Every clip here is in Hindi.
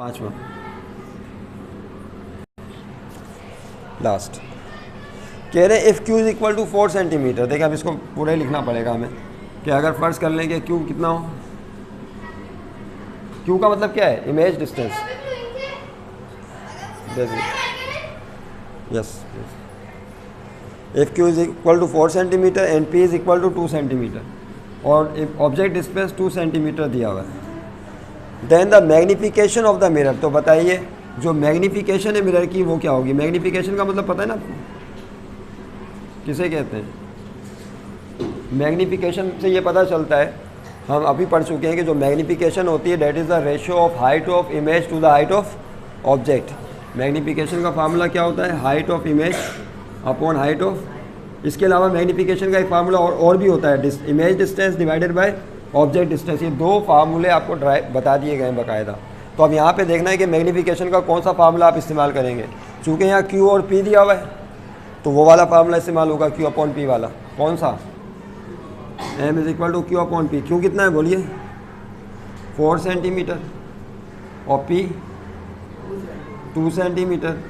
5वां लास्ट कह रहे if Q is equal to 4 centimetre. देखिए अब इसको पूरा ही लिखना पड़ेगा हमें कि अगर फ़र्ज़ कर लें कि क्यू कितना हो, क्यू का मतलब क्या है, image distance. Yes, if Q is equal to 4 centimetre and P is equal to 2 centimetre और ऑब्जेक्ट डिस्टेंस 2 सेंटीमीटर दिया हुआ है, then the magnification of the mirror. तो बताइए जो मैग्नीफिकेशन है मिरर की वो क्या होगी। मैग्नीफिकेशन का मतलब पता है ना आपको, किसे कहते हैं। मैग्नीफिकेशन से ये पता चलता है, हम अभी पढ़ चुके हैं कि जो मैग्नीफिकेशन होती है that is the ratio of height of image to the height of object. Magnification का फार्मूला क्या होता है, height of image upon height of. इसके अलावा मैग्नीफिकेशन का एक फार्मूला और भी होता है, image distance divided by object distance. ये दो फार्मूले आपको बता दिए गए हैं बाकायदा। तो अब यहाँ पे देखना है कि मैग्नीफिकेशन का कौन सा फार्मूला आप इस्तेमाल करेंगे। चूँकि यहाँ क्यू और पी दिया हुआ है तो वो वाला फार्मूला इस्तेमाल होगा, क्यू अपॉन पी वाला। कौन सा, M is equal to Q upon P. Q कितना है बोलिए, 4 सेंटीमीटर और पी 2 सेंटीमीटर।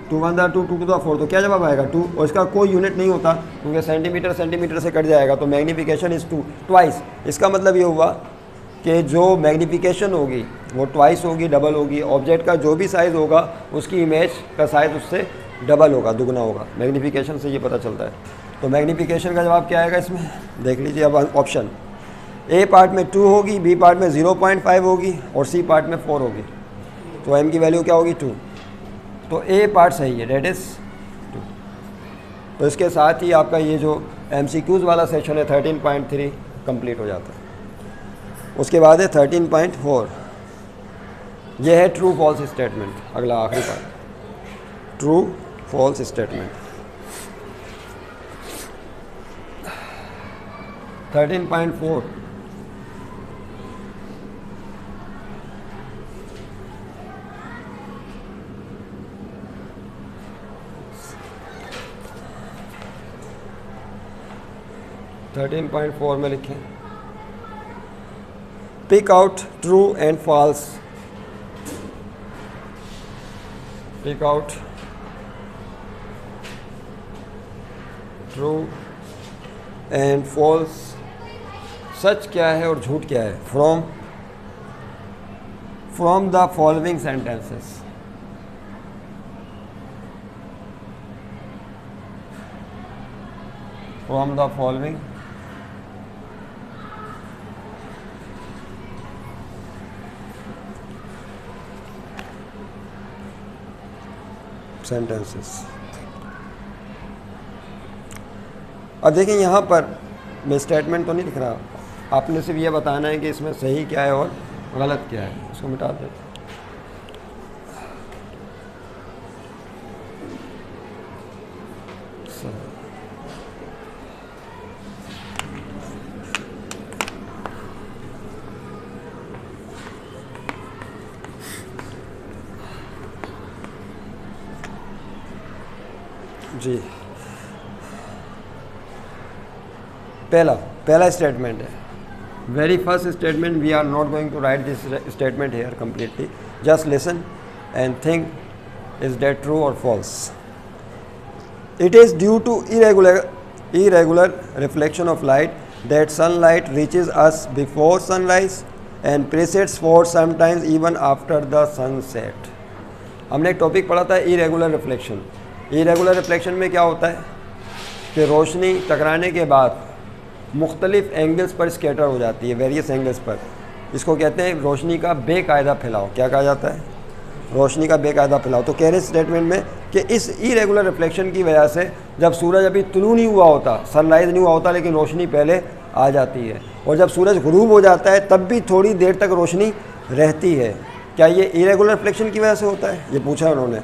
2 1 2 2 2 4, तो क्या जवाब आएगा 2। और इसका कोई यूनिट नहीं होता क्योंकि सेंटीमीटर सेंटीमीटर से कट जाएगा, तो मैग्नीफिकेशन इज़ 2 ट्वाइस। इसका मतलब ये हुआ कि जो मैग्नीफिकेशन होगी वो ट्वाइस होगी, डबल होगी। ऑब्जेक्ट का जो भी साइज़ होगा उसकी इमेज का साइज़ उससे डबल होगा, दुगना होगा। मैग्नीफिकेशन से ये पता चलता है। तो मैग्नीफिकेशन का जवाब क्या आएगा इसमें, देख लीजिए अब ऑप्शन। ए पार्ट में 2 होगी, बी पार्ट में 0.5 होगी और सी पार्ट में 4 होगी। तो एम की वैल्यू क्या होगी 2। तो ए पार्ट सही है, डेट इज़ 2। तो इसके साथ ही आपका ये जो MCQs वाला सेक्शन है 13.3 कंप्लीट हो जाता है। उसके बाद है 13.4, ये है ट्रू फॉल्स स्टेटमेंट। अगला आखिरी पार्ट, ट्रू फॉल्स स्टेटमेंट। 13.4 13.4 में लिखें, pick out true and false. Pick out true and false, सच क्या है और झूठ क्या है, from the following sentences. From the following sentences. अब देखिए यहाँ पर मैं स्टेटमेंट तो नहीं लिख रहा, आपने सिर्फ ये बताना है कि इसमें सही क्या है और गलत क्या है। इसको मिटा देते। जी, पहला स्टेटमेंट है, very first statement. We are not going to write this statement here completely, just listen and think is that true or false. It is due to irregular reflection of light that sunlight reaches us before sunrise and persists for sometimes even after the sunset. हमने एक टॉपिक पढ़ा था इरेगुलर रिफ्लेक्शन। इरेगुलर रिफ्लेक्शन में क्या होता है कि रोशनी टकराने के बाद मुख्तलिफ एंगल्स पर स्कैटर हो जाती है, वेरियस एंगल्स पर। इसको कहते हैं रोशनी का बेकायदा फैलाव। क्या कहा जाता है, रोशनी का बेकायदा फैलाव। तो कह रहे स्टेटमेंट में कि इस इरेगुलर रिफ्लेक्शन की वजह से जब सूरज अभी तुलू नहीं हुआ होता, सनराइज़ नहीं हुआ होता, लेकिन रोशनी पहले आ जाती है, और जब सूरज गुरूब हो जाता है तब भी थोड़ी देर तक रोशनी रहती है। क्या ये इरेगुलर रिफ्लेक्शन की वजह से होता है, ये पूछा उन्होंने।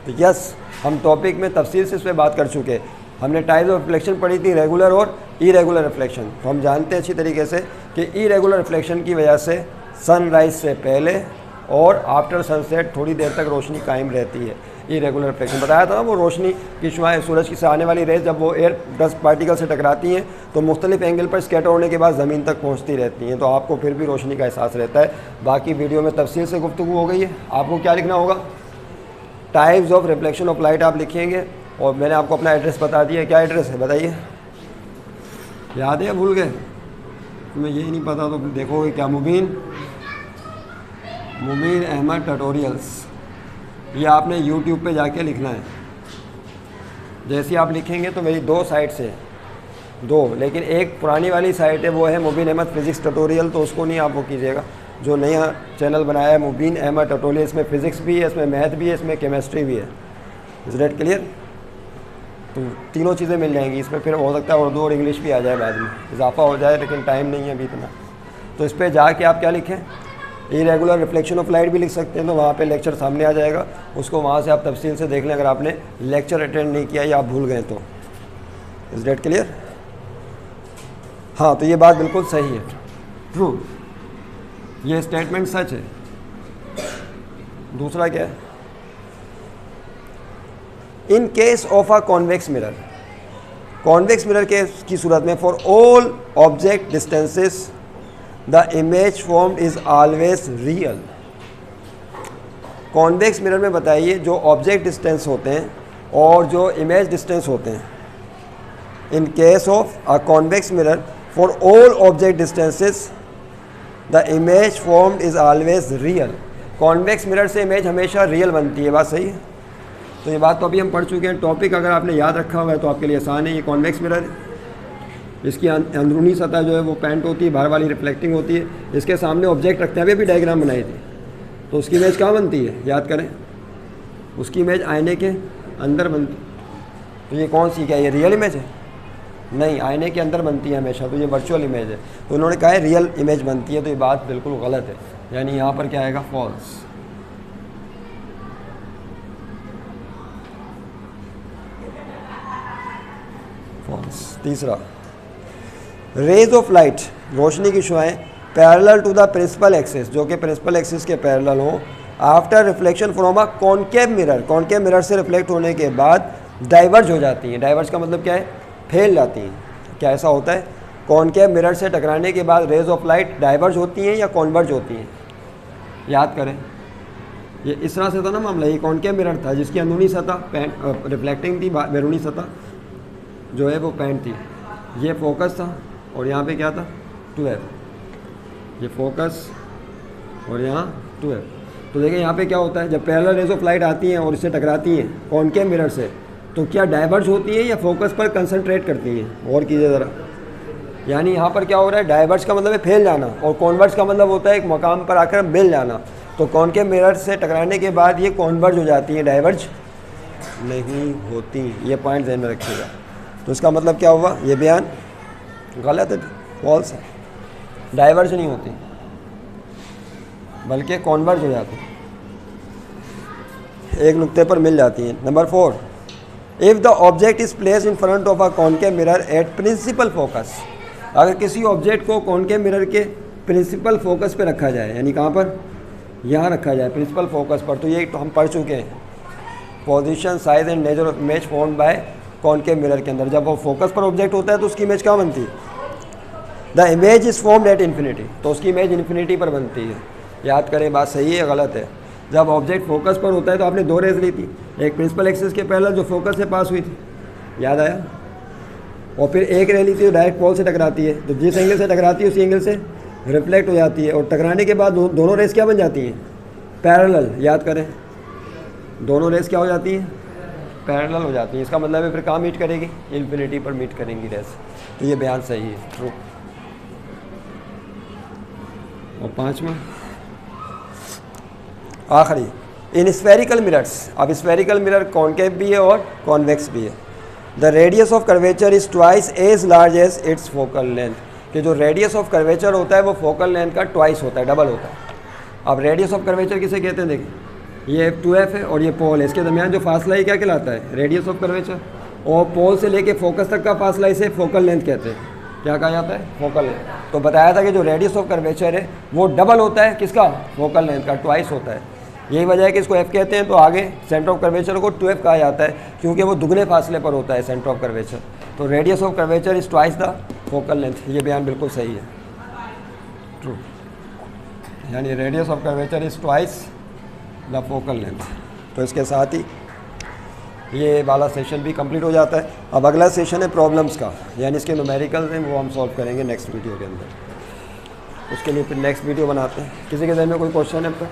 तो यस, हम टॉपिक में तफसील से इस पर बात कर चुके हैं। हमने टाइप्स ऑफ रिफ्लेक्शन पढ़ी थी, रेगुलर और इरेगुलर रिफ्लेक्शन। तो हम जानते हैं अच्छी तरीके से कि इरेगुलर रिफ्लेक्शन की वजह से सनराइज़ से पहले और आफ्टर सनसेट थोड़ी देर तक रोशनी कायम रहती है। इरेगुलर रिफ्लेक्शन बताया था ना, वो रोशनी की शुआएँ सूरज की से आने वाली रेज जब वो एयर डस्ट पार्टिकल से टकराती हैं तो मुख्तलिफ एंगल पर स्कैटर होने के बाद ज़मीन तक पहुँचती रहती हैं, तो आपको फिर भी रोशनी का एहसास रहता है। बाकी वीडियो में तफसील से गुफ्तगू हो गई है। आपको क्या लिखना होगा, types of reflection of light आप लिखेंगे, और मैंने आपको अपना एड्रेस बता दिया। क्या एड्रेस है बताइए, याद है या भूल गए? तुम्हें यही नहीं पता तो फिर देखोगे क्या, मुबीन अहमद ट्यूटोरियल्स, ये आपने यूट्यूब पे जाके लिखना है। जैसे आप लिखेंगे तो मेरी 2 साइट्स है, 2, लेकिन एक पुरानी वाली साइट है वो है मुबीन अहमद फिज़िक्स ट्यूटोरियल, तो उसको नहीं आप वो कीजिएगा। जो नया चैनल बनाया है मुबीन अहमद ट्यूटोरियल, इसमें फ़िज़िक्स भी है, इसमें मैथ भी है, इसमें केमिस्ट्री भी है। Is that clear? तो तीनों चीज़ें मिल जाएंगी इसमें। फिर हो सकता है उर्दू और इंग्लिश भी आ जाए बाद में, इजाफा हो जाए, लेकिन टाइम नहीं है अभी इतना। तो इस पर जाके आप क्या लिखें, इरेगुलर रिफ्लेक्शन ऑफ लाइट भी लिख सकते हैं, तो वहाँ पे लेक्चर सामने आ जाएगा, उसको वहाँ से आप तफसील से देख लें अगर आपने लेक्चर अटेंड नहीं किया या आप भूल गए तो। Is that clear? हाँ, तो ये बात बिल्कुल सही है, ट्रू, ये स्टेटमेंट सच है। दूसरा क्या है, in case of a convex mirror, convex mirror के की सूरत में for all object distances the image formed is always real. Convex mirror में बताइए जो ऑब्जेक्ट डिस्टेंस होते हैं और जो इमेज डिस्टेंस होते हैं, in case of a convex mirror for all object distances the image formed is always real. Convex mirror से इमेज हमेशा रियल बनती है, बात सही है? तो ये बात तो अभी हम पढ़ चुके हैं। टॉपिक अगर आपने याद रखा हुआ है तो आपके लिए आसान है। ये कॉन्वेक्स मिरर है, इसकी अंदरूनी सतह जो है वो पेंट होती है, बाहर वाली रिफ्लेक्टिंग होती है, इसके सामने ऑब्जेक्ट रखते हैं। अभी डायग्राम बनाई थी, तो उसकी इमेज कहाँ बनती है याद करें, उसकी इमेज आईने के अंदर बनती। तो ये कौन सी, क्या ये रियल इमेज है? नहीं, आईने के अंदर बनती है हमेशा, तो ये वर्चुअल इमेज है। तो उन्होंने कहा है रियल इमेज बनती है, तो ये बात बिल्कुल गलत है, यानी यहाँ पर क्या आएगा, फॉल्स। तीसरा, रेज ऑफ लाइट, रोशनी की शुआएं parallel to the principal axis, जो कि प्रिंसिपल एक्सिस के पैरेलल हो, after reflection from a concave mirror, concave mirror से रिफ्लेक्ट होने के बाद डाइवर्ज हो जाती हैं। डाइवर्ज का मतलब क्या है, फैल जाती हैं। क्या ऐसा होता है, कॉनकेव मिरर से टकराने के बाद रेज ऑफ लाइट डाइवर्ज होती हैं या कॉन्वर्ज होती हैं? याद करें, ये इस तरह से था ना मामला। ये कॉनकेव मिरर था जिसकी अंदरूनी सतह रिफ्लेक्टिंग थी, बैरूनी सतह जो है वो पेंट थी। ये फोकस था और यहाँ पे क्या था, 12, ये फोकस और यहाँ 12। तो देखिए यहाँ पे क्या होता है, जब पैरेलल रेज ऑफ लाइट आती हैं और इससे टकराती हैं कॉनकेव मिरर से, तो क्या डाइवर्ज होती है या फोकस पर कंसंट्रेट करती हैं? और कीजिए ज़रा, यानी यहाँ पर क्या हो रहा है, डाइवर्ज का मतलब है फैल जाना, और कॉन्वर्ज का मतलब होता है एक मकाम पर आकर मिल जाना। तो कॉनकेव मिरर से टकराने के बाद ये कॉन्वर्ज हो जाती हैं, डाइवर्ज नहीं होती। ये पॉइंट ध्यान में रखिएगा। तो इसका मतलब क्या हुआ, ये बयान गलत है, फॉल्स है। डाइवर्ज नहीं होती बल्कि कॉन्वर्ज हो जाती, एक नुक्ते पर मिल जाती हैं। Number 4, if the object is placed in front of a concave mirror at principal focus, अगर किसी ऑब्जेक्ट को कॉनकेव मिरर के प्रिंसिपल फोकस पे रखा जाए, यानी कहाँ पर, यहाँ रखा जाए प्रिंसिपल फोकस पर, तो ये तो हम पढ़ चुके हैं, position, size and nature of image formed by concave mirror के अंदर। जब वो फोकस पर ऑब्जेक्ट होता है तो उसकी इमेज कहाँ बनती है, the image is formed at infinity, तो उसकी इमेज इन्फिनिटी पर बनती है। याद करें, बात सही है गलत है? जब ऑब्जेक्ट फोकस पर होता है तो आपने 2 रेज ली थी, एक प्रिंसिपल एक्सिस के पैरेलल जो फोकस से पास हुई थी, याद आया, और फिर एक रे ली थी जो डायरेक्ट पोल से टकराती है, तो जिस एंगल से टकराती है उसी एंगल से रिफ्लेक्ट हो जाती है, और टकराने के बाद दोनों रेस क्या बन जाती हैं, पैरेलल। याद करें, दोनों रेस क्या हो जाती हैं, पैरेलल हो जाती हैं। इसका मतलब है फिर कहाँ मीट करेगी, इन्फिनिटी पर मीट करेंगी रेस। तो ये बयान सही है, ट्रू। और 5वां आखिरी, इन स्फेरिकल मिरर्स, अब स्फेरिकल मिरर कॉनकेव भी है और कॉन्वेक्स भी है, the radius of curvature is twice as large as its focal length, कि जो रेडियस ऑफ कर्वेचर होता है वो फोकल लेंथ का ट्वाइस होता है, डबल होता है। अब रेडियस ऑफ कर्वेचर किसे कहते हैं, देखिए ये 2f है और ये पोल है, इसके दरमियान जो फासला है क्या कहलाता है, रेडियस ऑफ कर्वेचर, और पोल से लेके फोकस तक का फासला इसे फोकल लेंथ कहते हैं। क्या कहा जाता है, फोकल लेंथ। तो बताया था कि जो रेडियस ऑफ कर्वेचर है वो डबल होता है किसका, फोकल लेंथ का, ट्वाइस होता है। यही वजह है कि इसको एफ कहते हैं। तो आगे सेंटर ऑफ कर्वेचर को 2f कहा जाता है क्योंकि वो दुगने फासले पर होता है सेंटर ऑफ कर्वेचर। तो radius of curvature is twice the focal length. ये बयान बिल्कुल सही है, ट्रू। यानी radius of curvature is twice the focal length. तो इसके साथ ही ये वाला सेशन भी कंप्लीट हो जाता है। अब अगला सेशन है प्रॉब्लम्स का, यानी इसके न्यूमेरिकल्स हैं वो हम सॉल्व करेंगे नेक्स्ट वीडियो के अंदर। उसके लिए फिर नेक्स्ट वीडियो बनाते हैं। किसी के ज़हन में कोई क्वेश्चन है आपका?